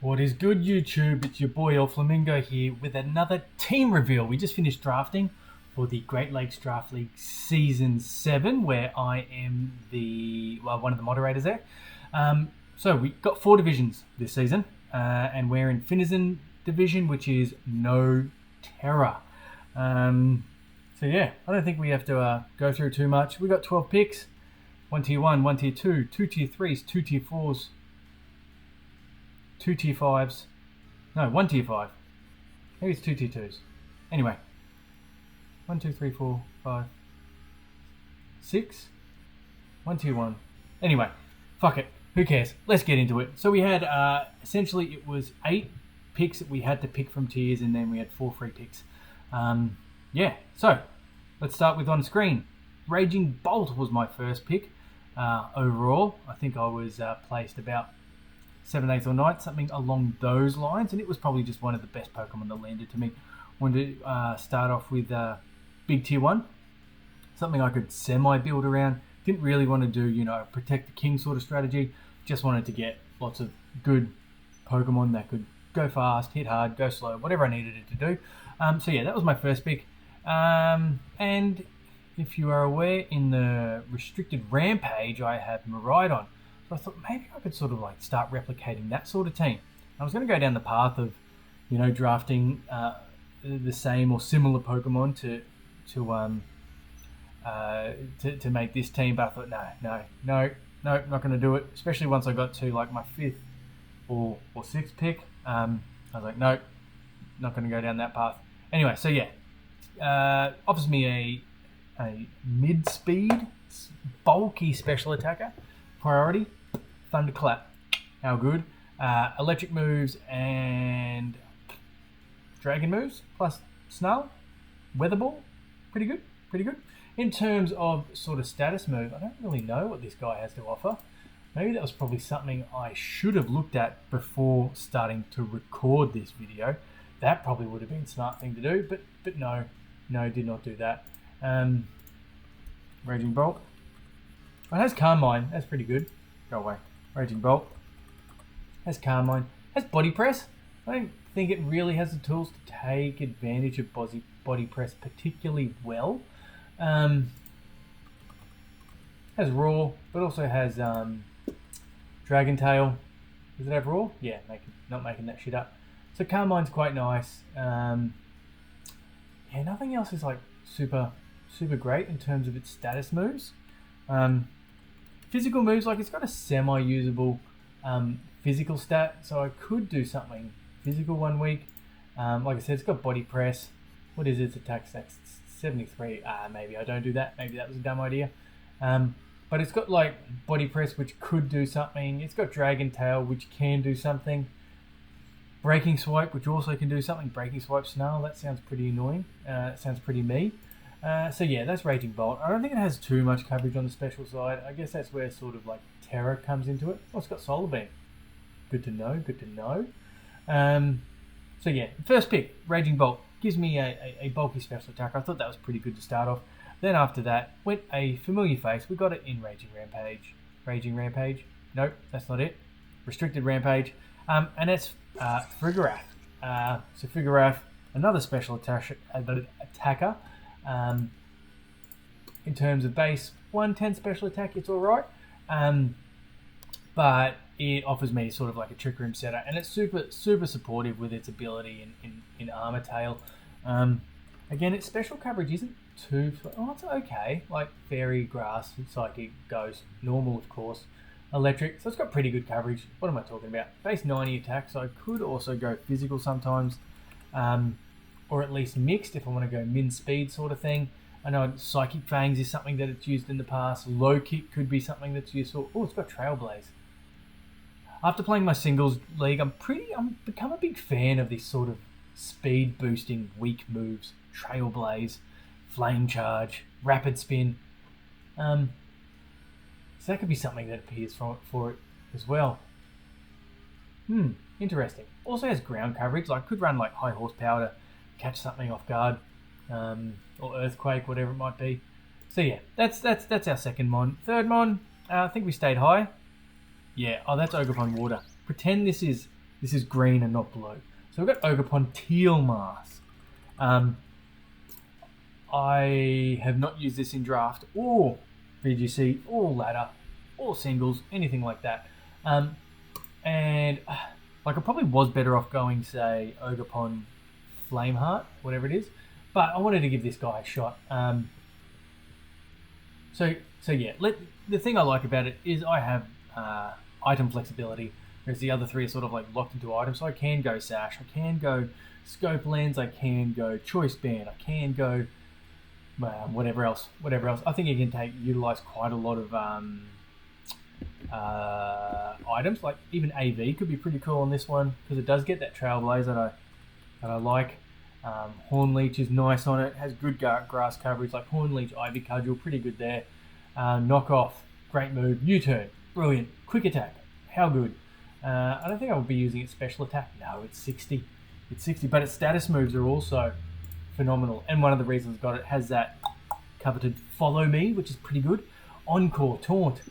What is good, YouTube? It's your boy El Flamingo here with another team reveal. We just finished drafting for the Great Lakes Draft League Season 7, where I am one of the moderators there. So we got 4 divisions this season, and we're in FInizen division, which is no terror. So yeah, I don't think we have to go through too much. We got 12 picks, 1 tier 1, 1 tier 2, 2 tier 3s, 2 tier 4s, 2 tier 5s, no, 1 tier 5. Maybe it's 2 tier 2s. Anyway, 1, 2, 3, 4, 5, 6, 1 tier 1. Anyway, fuck it. Who cares? Let's get into it. So we had, essentially it was 8 picks that we had to pick from tiers, and then we had 4 free picks. Yeah, so let's start with on screen. Raging Bolt was my first pick overall. I think I was placed about 7th, 8th or 9th, something along those lines, and it was probably just one of the best Pokemon that landed to me. Wanted to start off with Big Tier 1, something I could semi-build around. Didn't really want to do, protect the king sort of strategy. Just wanted to get lots of good Pokemon that could go fast, hit hard, go slow, whatever I needed it to do. So yeah, that was my first pick. And if you are aware, in the restricted Rampage, I have Miraidon. So I thought maybe I could sort of like start replicating that sort of team. I was going to go down the path of, drafting the same or similar Pokemon to make this team, but I thought no, not going to do it. Especially once I got to like my 5th or 6th pick. I was like, no, not going to go down that path. Anyway, so yeah, offers me a mid-speed, bulky special attacker. Priority, Thunderclap. How good? Electric moves and Dragon moves, plus Snarl, Weather Ball. Pretty good. In terms of sort of status move, I don't really know what this guy has to offer. Maybe that was probably something I should have looked at before starting to record this video. That probably would have been a smart thing to do, but no, did not do that. Raging Bolt. It has Carmine. That's pretty good. Go away. Raging Bolt. Has Carmine. Has Body Press. I don't think it really has the tools to take advantage of Body Press particularly well. Has Roar, but also has Dragon Tail. Does it have Roar? Yeah, not making that shit up. So Carmine's quite nice. Yeah, nothing else is like super great in terms of its status moves. Physical moves, like it's got a semi-usable physical stat, so I could do something physical one week. Like I said, it's got Body Press. What is its attack stat? 73. Maybe I don't do that. Maybe that was a dumb idea. But it's got like Body Press, which could do something. It's got Dragon Tail, which can do something. Breaking Swipe, which also can do something. Breaking Swipe Snarl, that sounds pretty annoying. It sounds pretty me. So yeah, that's Raging Bolt. I don't think it has too much coverage on the special side. I guess that's where sort of like Terror comes into it. Oh, it's got Solar Beam. Good to know. So yeah, first pick, Raging Bolt. Gives me a bulky special attack. I thought that was pretty good to start off. Then after that, went a familiar face. We got it in Raging Rampage. Nope, that's not it. Restricted Rampage. And that's Frigarath. So Frigarath, another special attacker. In terms of base 110 special attack, it's alright. But it offers me sort of like a Trick Room setter, and it's super supportive with its ability in Armor Tail. Again, its special coverage isn't too... Oh, it's okay. Like Fairy, Grass, Psychic, Ghost, Normal, of course. Electric, so it's got pretty good coverage. What am I talking about? Base 90 attack, so I could also go physical sometimes, or at least mixed if I want to go min speed sort of thing. I know Psychic Fangs is something that it's used in the past. Low Kick could be something that's useful. Oh, it's got Trailblaze. After playing my singles league, I'm become a big fan of this sort of speed boosting weak moves. Trailblaze, Flame Charge, Rapid Spin. So that could be something that appears for it as well. Interesting. Also has ground coverage. Like could run like high horsepower to catch something off guard, or Earthquake, whatever it might be. So yeah, that's our second mon. Third mon, I think we stayed high. Yeah, oh, that's Ogre Water. Pretend this is This is green and not blue. So we've got Ogerpon Teal Mask. I have not used this in draft or VGC or ladder or singles, anything like that. And like I probably was better off going, say, Ogerpon Flameheart, whatever it is. But I wanted to give this guy a shot. So yeah, the thing I like about it is I have item flexibility, whereas the other three are sort of like locked into items. So I can go Sash, I can go Scope Lens, I can go Choice Band, I can go whatever else. I think you can utilize quite a lot of items. Like even AV could be pretty cool on this one because it does get that Trailblaze that I like. Horn Leech is nice on it, has good grass coverage, like Horn Leech, Ivy Cudgel, pretty good there. Knock Off, great move. U-Turn, brilliant. Quick Attack, how good. I don't think I would be using its special attack. No, it's 60. It's 60, but its status moves are also phenomenal. And one of the reasons I got it has that coveted Follow Me, which is pretty good. Encore, Taunt,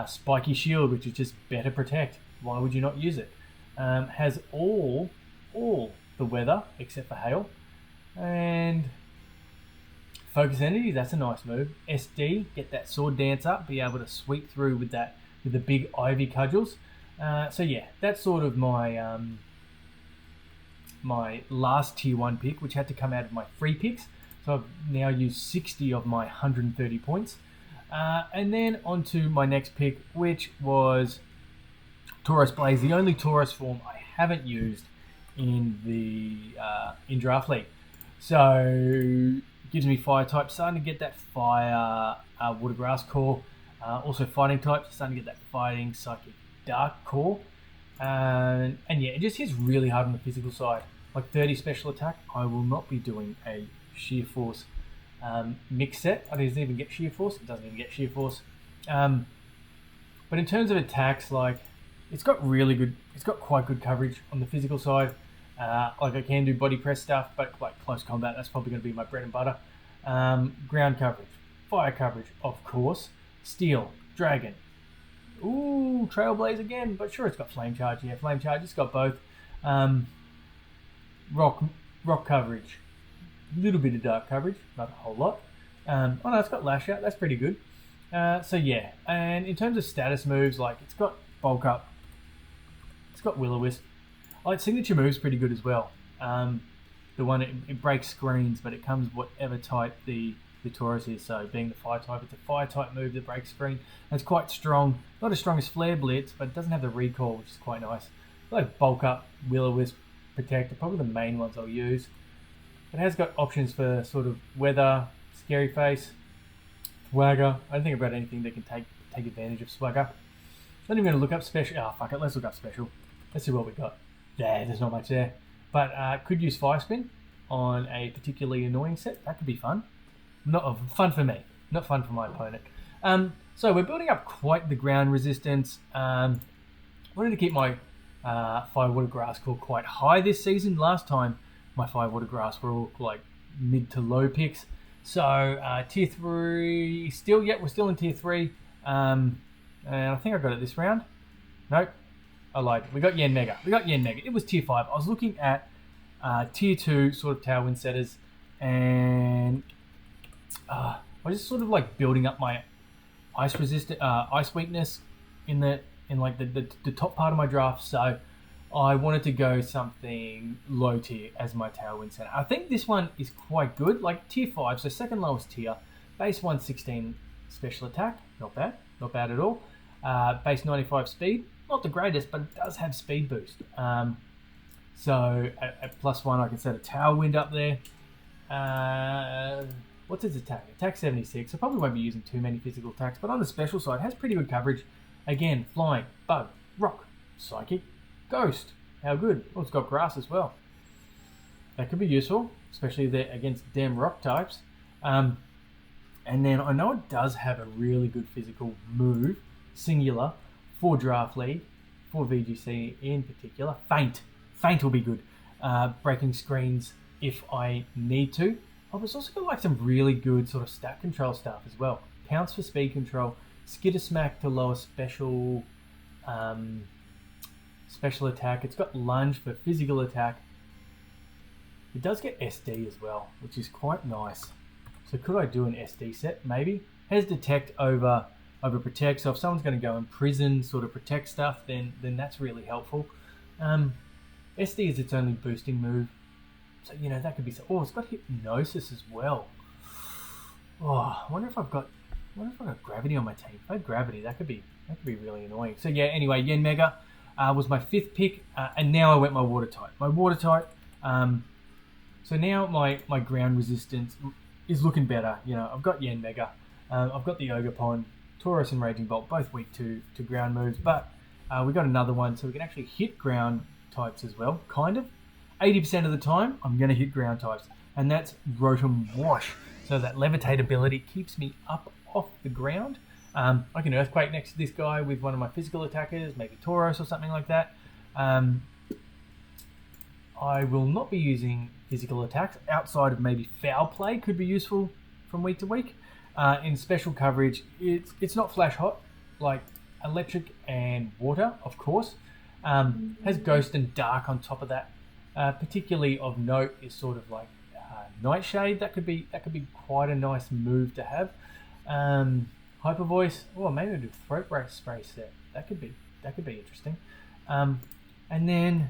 Spiky Shield, which is just better protect. Why would you not use it? Has all the weather except for hail, and Focus Energy, that's a nice move. SD, get that Sword Dance up, be able to sweep through with the big Ivy Cudgels. So yeah, that's sort of my my last tier 1 pick, which had to come out of my free picks. So I've now used 60 of my 130 points. And then on to my next pick, which was Tauros Blaze, the only Tauros form I haven't used in the in Draft League. So gives me fire type, starting to get that fire water grass core. Also fighting type, starting to get that fighting psychic dark core. And yeah, it just hits really hard on the physical side. Like 30 special attack, I will not be doing a sheer force mix set. I doesn't even get sheer force. It doesn't even get sheer force. But in terms of attacks, like it's got quite good coverage on the physical side. Like I can do body press stuff, but like close combat, that's probably going to be my bread and butter. Ground coverage, fire coverage, of course. Steel, dragon. Ooh, Trailblaze again, but sure, it's got flame charge. Yeah, flame charge. It's got both. Rock coverage, a little bit of dark coverage, not a whole lot. Oh no, it's got lash out. That's pretty good. So yeah, and in terms of status moves, like it's got bulk up, it's got Will-O-Wisp. Its signature move's pretty good as well. The one it breaks screens, but it comes whatever type the Tauros is. So being the fire type, it's a fire type move that breaks screen. And it's quite strong. Not as strong as Flare Blitz, but it doesn't have the recall, which is quite nice. Like bulk up, Will-O-Wisp, protect are probably the main ones I'll use. It has got options for sort of weather, scary face, swagger. I don't think about anything that can take advantage of swagger. Not even going to look up special. Oh fuck it, let's look up special. Let's see what we got. Yeah, there's not much there. But could use Fire Spin on a particularly annoying set. That could be fun. Not fun for me. Not fun for my opponent. So we're building up quite the ground resistance. Wanted to keep my Fire Water Grass core quite high this season. Last time my Fire Water Grass were all like mid to low picks. So tier 3, we're still in tier 3. And I think I got it this round. Nope. I lied. We got Yen Mega. It was tier 5. I was looking at tier 2 sort of Tailwind setters, and I was just sort of like building up my ice weakness in the top part of my draft. So I wanted to go something low tier as my Tailwind setter. I think this one is quite good, like tier 5, so second lowest tier. Base 116 special attack, not bad at all. Base 95 speed. Not the greatest, but it does have speed boost. So at +1, I can set a Tailwind up there. What's its attack? Attack 76. I probably won't be using too many physical attacks, but on the special side, it has pretty good coverage. Again, flying, bug, rock, psychic, ghost. How good? Oh, it's got grass as well. That could be useful, especially against damn rock types. And then I know it does have a really good physical move, singular, for Draft League, for VGC in particular. Faint will be good. Breaking screens if I need to. Oh, but it's also got like some really good sort of stat control stuff as well. Counts for speed control, Skitter Smack to lower special special attack. It's got lunge for physical attack. It does get SD as well, which is quite nice. So could I do an SD set? Maybe. Has detect over protect. So if someone's going to go in prison, sort of protect stuff, then that's really helpful. SD is its only boosting move. So, you know, that could be... Oh, it's got hypnosis as well. Oh, I wonder if I've got gravity on my team. If I had gravity, that could be really annoying. So yeah, anyway, Yen Mega was my 5th pick, and now I went my water type. My water type. So now my ground resistance is looking better. You know, I've got Yen Mega, I've got the Ogerpon, Tauros and Raging Bolt, both weak to ground moves, but we got another one, so we can actually hit ground types as well. Kind of. 80% of the time, I'm going to hit ground types, and that's Rotom Wash. So that levitate ability keeps me up off the ground. I can Earthquake next to this guy with one of my physical attackers, maybe Tauros or something like that. I will not be using physical attacks outside of maybe Foul Play could be useful from week to week. In special coverage, it's not flash hot like electric and water, of course. Has Ghost and Dark on top of that. Particularly of note is sort of like Nightshade. That could be quite a nice move to have. Hyper Voice. Oh, maybe I'll do Throat Spray set. That could be interesting. And then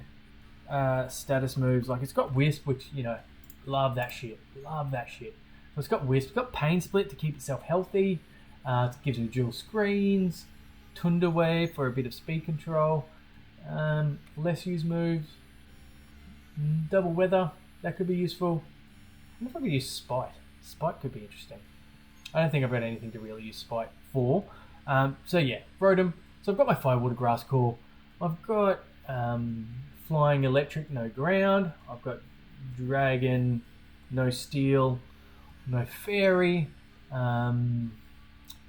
status moves, like it's got Wisp, which, you know, love that shit. So it's got Wisp. It's got Pain Split to keep itself healthy. It gives you dual screens. Tunda Wave for a bit of speed control. Less used moves. Double Weather, that could be useful. I wonder if I could use Spite. Spite could be interesting. I don't think I've got anything to really use Spite for. So yeah, Rotom. So I've got my Fire Water Grass Core. I've got Flying Electric, no ground. I've got Dragon, no Steel, no Fairy. Yeah, and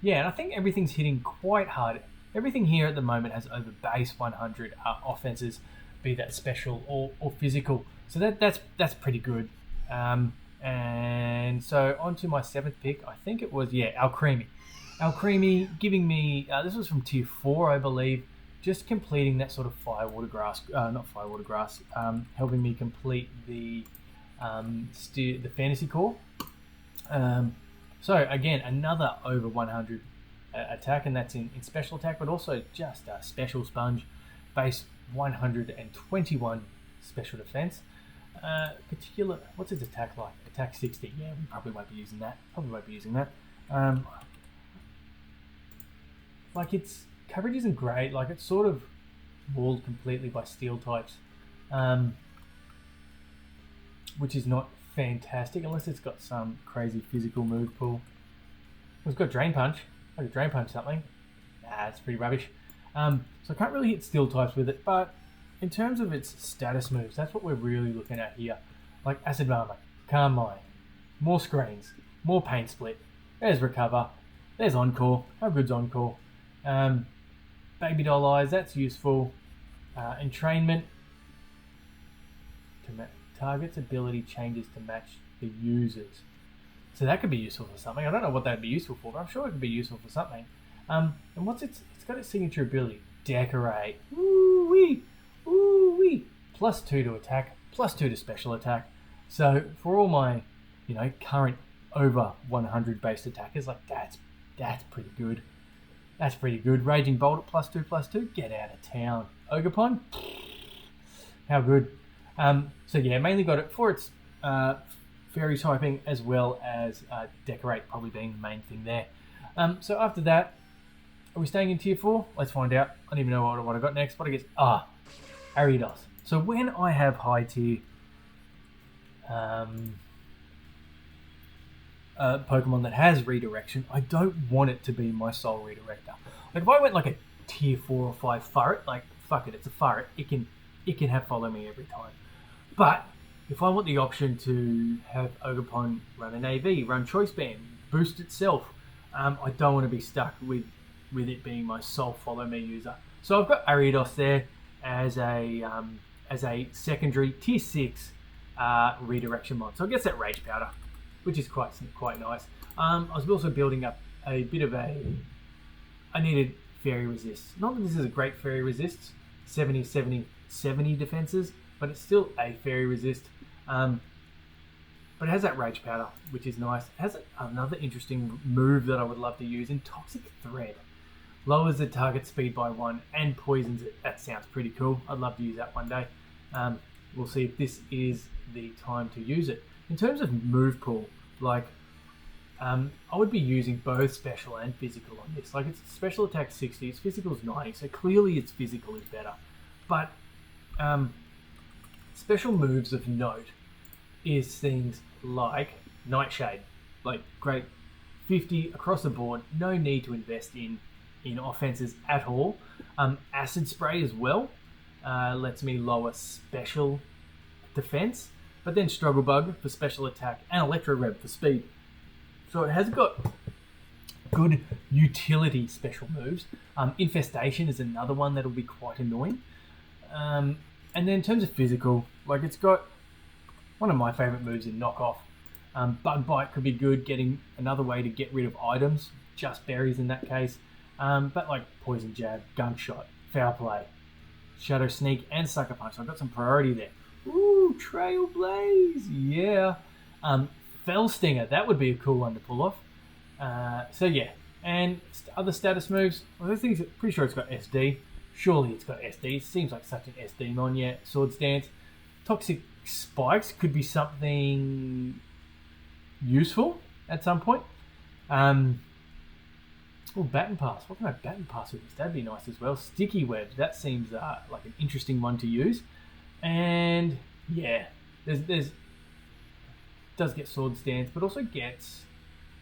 I think everything's hitting quite hard. Everything here at the moment has over base 100 offenses, be that special or physical. So that's pretty good. And so on to my 7th pick. I think it was, Alcremie. Alcremie giving me, this was from tier 4, I believe, just completing that sort of helping me complete the Fantasy Core. So again, another over 100 attack, and that's in special attack, but also just a special sponge, base 121 special defense. What's its attack like? Attack 60. Yeah, we probably won't be using that. Like, its coverage isn't great. Like, it's sort of walled completely by steel types, which is not fantastic unless it's got some crazy physical move pool. It's got Drain Punch. I could Drain Punch something. Nah, it's pretty rubbish. So I can't really hit steel types with it, but in terms of its status moves, that's what we're really looking at here. Like Acid Armor, Calm Mind, more screens, more Pain Split. There's Recover. There's Encore. How good's Encore? Baby Doll Eyes, that's useful. Entrainment. Target's ability changes to match the users. So that could be useful for something. I don't know what that'd be useful for, but I'm sure it could be useful for something. And what's it's got its signature ability. Decorate. Ooh-wee. Ooh-wee. +2 to attack, +2 to special attack. So for all my, current over 100 based attackers, like that's pretty good. That's pretty good. Raging Bolt at +2/+2. Get out of town. Ogerpon. How good. So yeah, mainly got it for its fairy typing as well as Decorate probably being the main thing there. So after that, are we staying in tier 4? Let's find out. I don't even know what I got next. What I guess Ariados. So when I have high tier Pokemon that has redirection, I don't want it to be my sole redirector. Like if I went like a tier 4 or 5 Furret, like fuck it, it's a Furret. It can have Follow Me every time. But if I want the option to have Ogerpon run an AV, run Choice Band, boost itself, I don't want to be stuck with it being my sole Follow Me user. So I've got Ariados there as a secondary tier 6 redirection mod. So it gets that Rage Powder, which is quite nice. I was also building up a bit of I needed Fairy Resist. Not that this is a great Fairy Resist, 70, 70, 70 defenses, but it's still a fairy resist. But it has that rage powder, which is nice. It has another interesting move that I would love to use in Toxic Thread. Lowers the target speed by 1 and poisons it. That sounds pretty cool. I'd love to use that one day. We'll see if this is the time to use it. In terms of move pool, like, I would be using both special and physical on this. Like, it's special attack 60, its physical is 90, so clearly its physical is better. But special moves of note is things like Nightshade. Like, great 50 across the board, no need to invest in offenses at all. Acid Spray as well lets me lower special defense, but then Struggle Bug for special attack and Electro Rev for speed. So it has got good utility special moves. Infestation is another one that'll be quite annoying. And then in terms of physical, like, it's got one of my favorite moves in Knockoff. Bug Bite could be good, getting another way to get rid of items, just berries in that case. But like Poison Jab, Gunshot, Foul Play, Shadow Sneak, and Sucker Punch. So I've got some priority there. Ooh, Trailblaze, yeah. Fell Stinger, that would be a cool one to pull off. So yeah, and other status moves. Well, those things, pretty sure it's got SD. Surely it's got SD. It seems like such an SD mon, yeah. Swords Dance. Toxic Spikes could be something useful at some point. Oh, Baton Pass. What can I Baton Pass with this? That'd be nice as well. Sticky Webs. That seems like an interesting one to use. And yeah, there's does get Sword Stance, but also gets,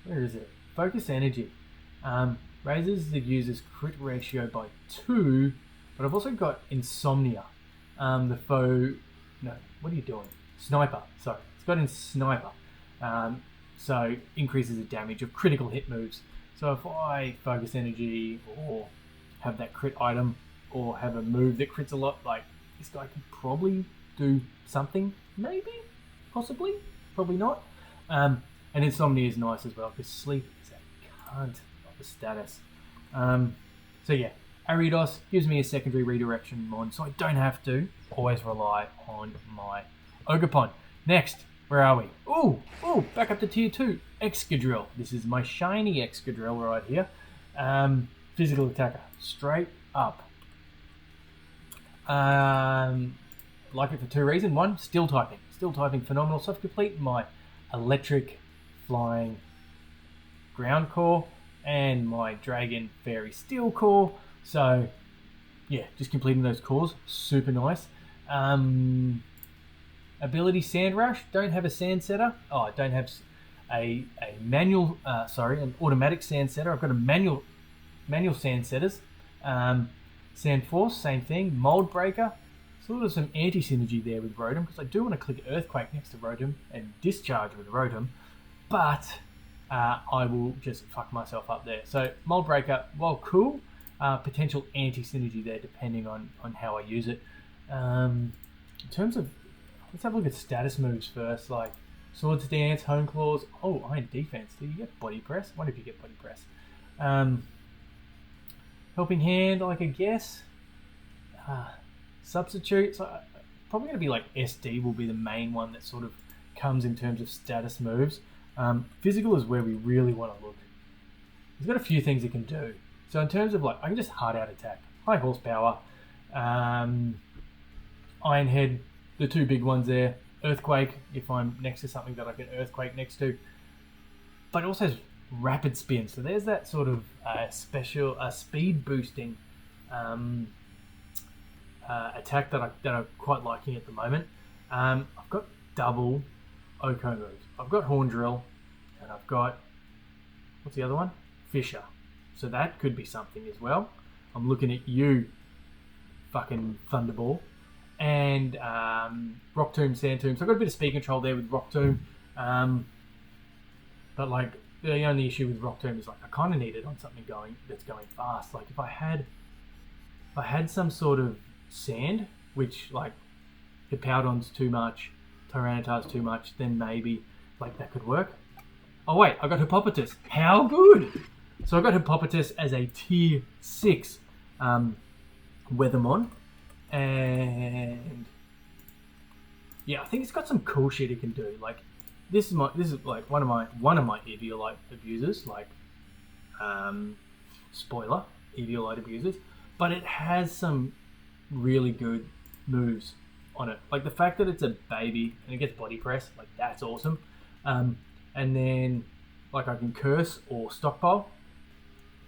where is it? Focus Energy. Raises the user's crit ratio by 2, but I've also got Insomnia. The foe, no, what are you doing? Sniper, sorry. It's got in Sniper. So increases the damage of critical hit moves. So if I Focus Energy or have that crit item or have a move that crits a lot, like, this guy could probably do something, maybe, possibly, probably not. And Insomnia is nice as well because sleep is a cunt of a status. So yeah, Aridos gives me a secondary redirection mod, so I don't have to always rely on my Ogerpon. Next, where are we? Ooh, back up to tier 2. Excadrill. This is my shiny Excadrill right here. Physical attacker, straight up. Like it for 2 reasons. 1, Steel typing. Steel typing phenomenal. So I've completed my electric, flying, ground core and my dragon, fairy, steel core. So yeah, just completing those cores, super nice. Ability Sand Rush. Don't have a sand setter. Oh, I don't have a manual. An automatic sand setter. I've got a manual sand setters. Sand Force, same thing. Mold Breaker. Sort of some anti-synergy there with Rotom, because I do want to click Earthquake next to Rotom and Discharge with Rotom, but I will just fuck myself up there. So Mold Breaker, while cool, potential anti-synergy there depending on how I use it. In terms of, let's have a look at status moves first, like Swords Dance, Hone Claws. Oh, Iron Defense. Do you get Body Press? What if you get Body Press? Helping Hand, like, I guess. Substitute. So probably going to be like SD will be the main one that sort of comes in terms of status moves. Physical is where we really want to look. He's got a few things he can do. So in terms of, like, I can just hard out attack, high horsepower, Iron Head, the 2 big ones there. Earthquake, if I'm next to something that I can Earthquake next to. But it also has Rapid Spin. So there's that sort of special speed boosting attack that I'm quite liking at the moment. I've got double Oko moves. I've got Horn Drill, and I've got, what's the other one? Fissure. So that could be something as well. I'm looking at you, fucking Thunderball. And Rock Tomb, Sand Tomb. So I've got a bit of speed control there with Rock Tomb. But like, the only issue with Rock Tomb is, like, I kind of need it on something that's going fast. Like, if I had some sort of sand, which, like, Hippowdon's too much, Tyranitar's too much, then maybe, like, that could work. Oh wait, I got Hippopotas. How good! So I got Hippopotas as a tier 6 Weathermon. And yeah, I think it's got some cool shit it can do. Like this is like one of my Eviolite abusers, like spoiler, Eviolite abusers, but it has some really good moves on it. Like the fact that it's a baby and it gets body press, like that's awesome. And then like I can curse or stockpile.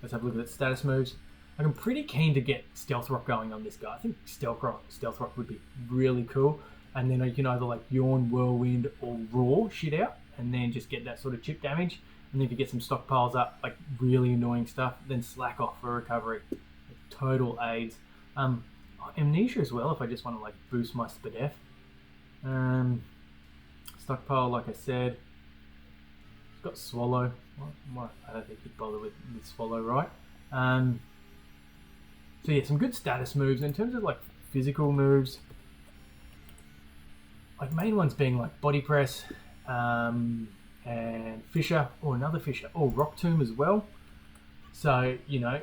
Let's have a look at its status moves. Like I'm pretty keen to get Stealth Rock going on this guy. I think Stealth Rock would be really cool. And then you can either like Yawn, Whirlwind, or Roar shit out, and then just get that sort of chip damage. And then if you get some stockpiles up, like really annoying stuff, then slack off for recovery. Total aids. Amnesia as well if I just want to like boost my Spadef. Stockpile, like I said. It's got Swallow. I don't think you'd bother with Swallow, right? So yeah, some good status moves. In terms of like physical moves, like main ones being like Body Press, and Fissure, or another Fissure, or Rock Tomb as well. So, you know,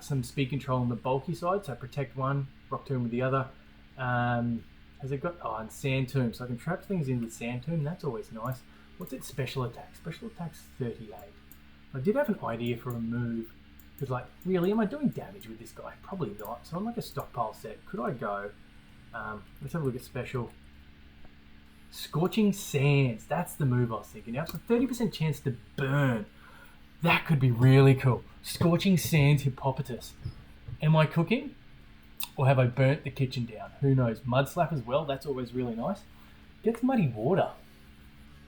some speed control on the bulky side, so Protect one, Rock Tomb with the other. Has it got, and Sand Tomb, so I can trap things in with Sand Tomb, that's always nice. What's its special attack? Special attack's 38. I did have an idea for a move, because like, really, am I doing damage with this guy? Probably not, so on like a stockpile set, could I go, let's have a look at special. Scorching Sands, that's the move I was thinking. Now it's a 30% chance to burn. That could be really cool. Scorching Sands Hippopotas. Am I cooking? Or have I burnt the kitchen down? Who knows? Mud Slap as well, that's always really nice. Gets Muddy Water.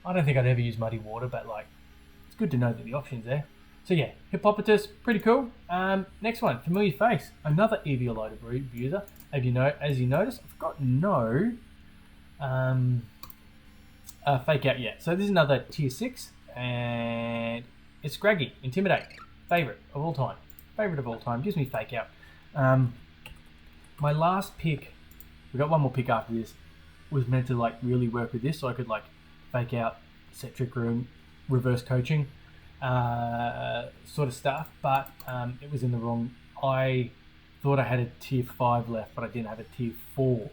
I don't think I'd ever use Muddy Water, but like, it's good to know that the option's there. So yeah, Hippopotas, pretty cool. Next one, Familiar Face. Another Eviolite abuser. As you notice, I've got no Fake Out yet. So this is another tier 6, and it's Scraggy, Intimidate. Favorite of all time. Gives me Fake Out. My last pick, we got one more pick after this, was meant to like really work with this, so I could like Fake Out, set Trick Room, reverse coaching, sort of stuff, but it was in the wrong. I thought I had a tier 5 left, but I didn't have a tier 4.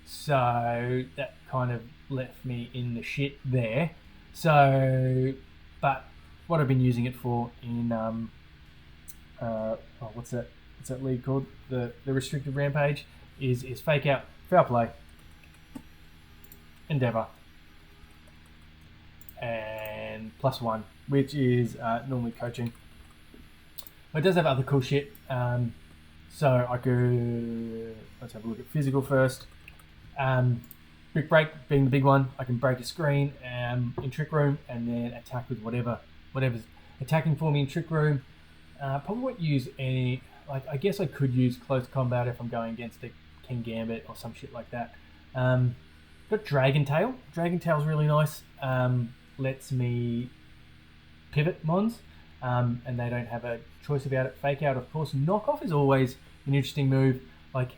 So that kind of left me in the shit there. So, but what I've been using it for in what's that league called? The restricted rampage is Fake Out, Foul Play, Endeavor, and +1, which is normally coaching. But it does have other cool shit. So I could, let's have a look at physical first. Brick Break being the big one. I can break a screen in Trick Room and then attack with whatever's attacking for me in Trick Room. Probably won't use any, like I guess I could use Close Combat if I'm going against a King Gambit or some shit like that. Got Dragon Tail. Dragon Tail's really nice. Lets me pivot mons, and they don't have a choice about it. Fake Out, of course. Knock Off is always an interesting move. Like,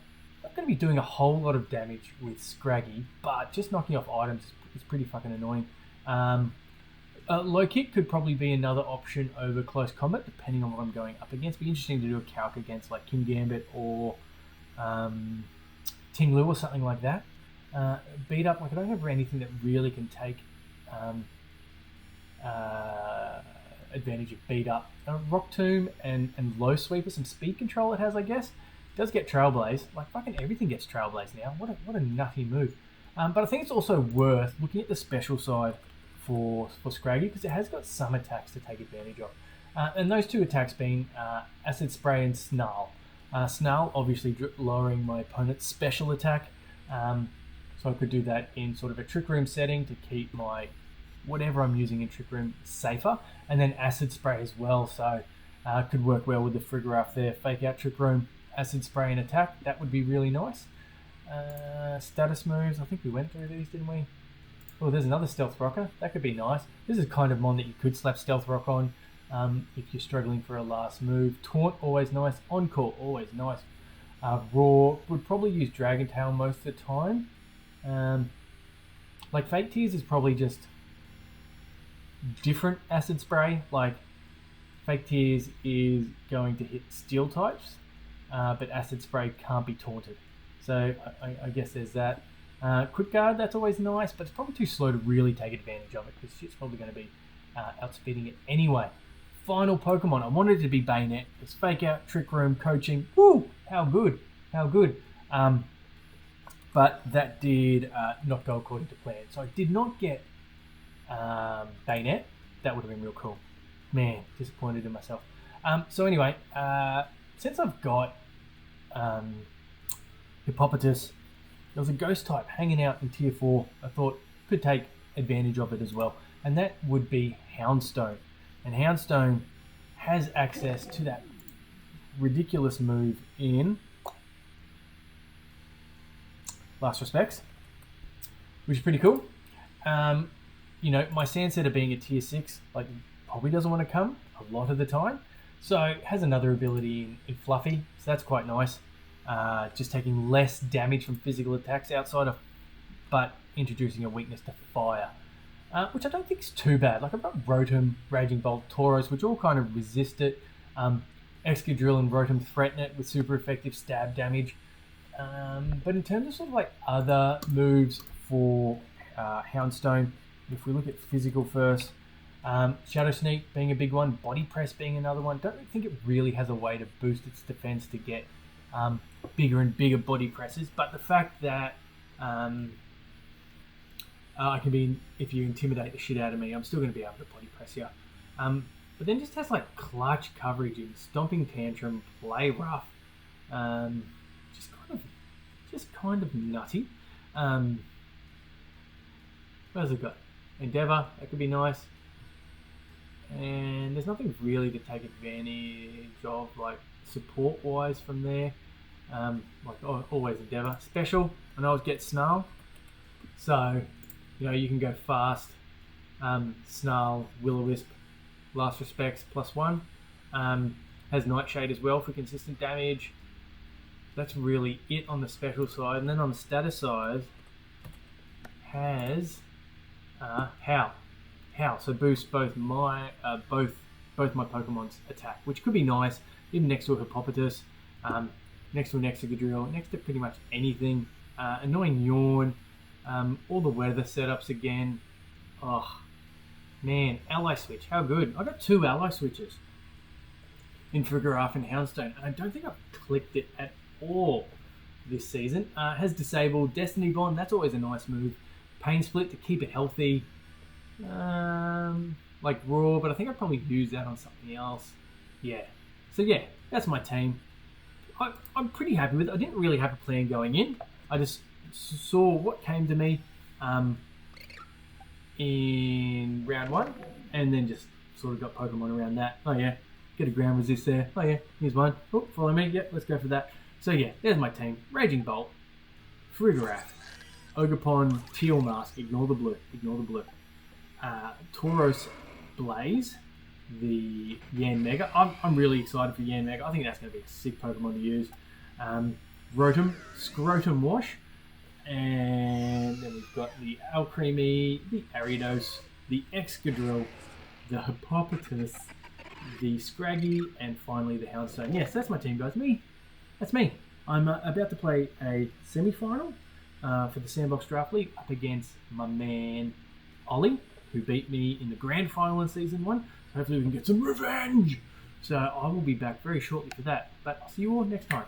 I'm going to be doing a whole lot of damage with Scraggy, but just knocking off items is pretty fucking annoying. Low Kick could probably be another option over Close Combat, depending on what I'm going up against. Be interesting to do a calc against like King Gambit or Ting Lu or something like that. Beat Up, like I don't have anything that really can take advantage of Beat Up. Rock Tomb and Low Sweeper, some speed control it has, I guess. It does get Trailblaze. Like fucking everything gets Trailblaze now. What a nutty move. But I think it's also worth looking at the special side for Scraggy, because it has got some attacks to take advantage of. And those two attacks being Acid Spray and Snarl. Snarl obviously lowering my opponent's special attack. So I could do that in sort of a Trick Room setting to keep my whatever I'm using in Trick Room safer. And then Acid Spray as well, so could work well with the Frigoraph there. Fake Out Trick Room, Acid Spray and attack, that would be really nice. Status moves, I think we went through these, didn't we? Oh, there's another Stealth Rocker, that could be nice. This is kind of mon that you could slap Stealth Rock on if you're struggling for a last move. Taunt, always nice. Encore, always nice. Roar, would probably use Dragon Tail most of the time. Like Fake Tears is probably just different Acid Spray. Like Fake Tears is going to hit Steel types, but Acid Spray can't be taunted. So I guess there's that. Quick Guard, that's always nice, but it's probably too slow to really take advantage of it because shit's probably going to be outspeeding it anyway. Final Pokemon. I wanted it to be Bayonet. It's Fake Out, Trick Room, Coaching. Woo! How good. How good. But that did not go according to plan. So I did not get Bayonet. That would have been real cool. Man, disappointed in myself. So anyway, since I've got Hippopotas, there was a ghost type hanging out in tier 4. I thought could take advantage of it as well. And that would be Houndstone. And Houndstone has access to that ridiculous move in Last Respects, which is pretty cool. You know, my Sandsetter being a tier 6, like, probably doesn't want to come a lot of the time. So it has another ability in Fluffy, so that's quite nice. Just taking less damage from physical attacks outside of, but introducing a weakness to fire, which I don't think is too bad. Like, I've got Rotom, Raging Bolt, Tauros, which all kind of resist it. Excadrill and Rotom threaten it with super effective stab damage. But in terms of sort of like other moves for Houndstone, if we look at physical first, Shadow Sneak being a big one, Body Press being another one. Don't think it really has a way to boost its defense to get bigger and bigger body presses, but the fact that I can be, if you intimidate the shit out of me, I'm still going to be able to body press you. But then just has like clutch coverage and Stomping Tantrum, Play Rough, just kind of nutty. What else it got? Endeavour, that could be nice. And there's nothing really to take advantage of, like support-wise from there. Like always Endeavour. Special, I always get Snarl. So, you know, you can go fast. Snarl, Will-O-Wisp, Last Respects +1. Has Nightshade as well for consistent damage. That's really it on the special side. And then on the status side, has Howl. Howl, so boosts both my both my Pokemon's attack, which could be nice, even next to a Hippopotas, next to an Excadrill, next to pretty much anything. Annoying Yawn, all the weather setups again. Oh man, Ally Switch, how good! I got 2 Ally Switches in Farigiraf and Houndstone, and I don't think I've clicked it at all this season. Has disabled Destiny Bond, that's always a nice move. Pain Split to keep it healthy. Like Raw, but I think I'd probably use that on something else. Yeah. So yeah, that's my team. I'm pretty happy with it. I didn't really have a plan going in. I just saw what came to me in round 1, and then just sort of got Pokemon around that. Oh yeah, get a ground resist there. Oh yeah, here's one. Oh, follow me. Yep, let's go for that. So yeah, there's my team. Raging Bolt, Farigiraf, Ogerpon, Teal Mask. Ignore the blue. Ignore the blue. Tauros Blaze, the Yan Mega. I'm really excited for Yan Mega. I think that's going to be a sick Pokemon to use. Rotom, Scrotum Wash, and then we've got the Alcremie, the Ariados, the Excadrill, the Hippopotas, the Scraggy, and finally the Houndstone. Yes, that's my team, guys. That's me. I'm about to play a semi-final for the Sandbox Draft League up against my man Ollie, who beat me in the grand final in season 1. So hopefully we can get some revenge. So I will be back very shortly for that. But I'll see you all next time.